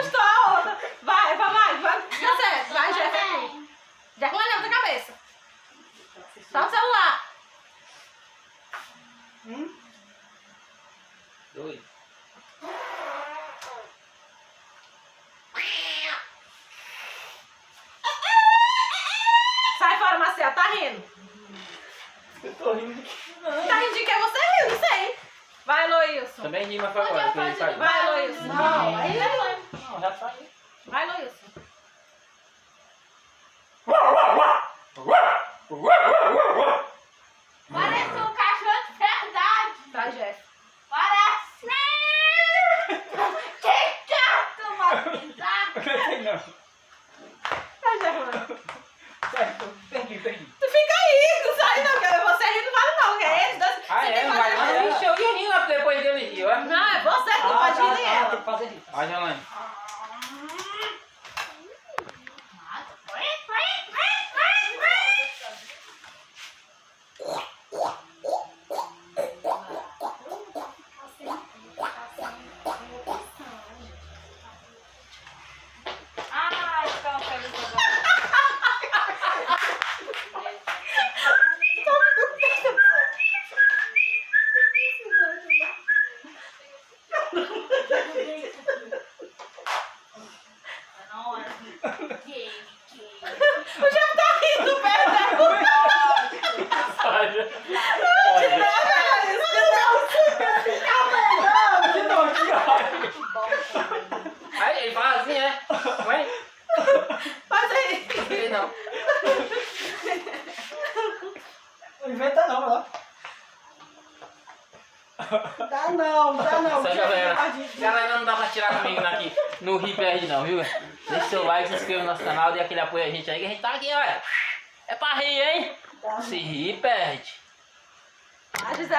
assustou a outra. Vai. Deu certo. Vai, Jeff, aqui. Já com a levanta a cabeça. Só o celular. 2. Sai fora, Marcelo. Tá rindo. Eu tô rindo. Tá rindo de que você riu, não sei. Vai, Loilson. Também rima foi agora, que ele saiu. Vai, Loilson. Não, aí já foi. Não, já saiu. Vai, Loilson. Parece um cachorro de verdade. Vai, Jeff. Parece. Que chato, uma Não. Vai, Jeff. Certo, perdi. Tu fica aí, não sai não, que você rir não vale não, que é eles dois. Ah, Você é? tem Não que vai fazer- não. Deixa eu rir lá depois dele rir, ó. Não, é você que não pode rir nem Tem ela. que fazer isso. Vai, Jolane. Ai, então, feliz O Jeff tá rindo, perto. Aí ele fala assim, é? Não é? Faz aí. Ele não. Não inventa não, ó. Dá não. Essa galera não dá pra tirar comigo aqui no Ri não, viu? Deixa seu like, se inscreva no nosso canal, dê aquele apoio a gente aí, que a gente tá aqui, olha. É pra rir, hein? Se rir, perde. A Gisele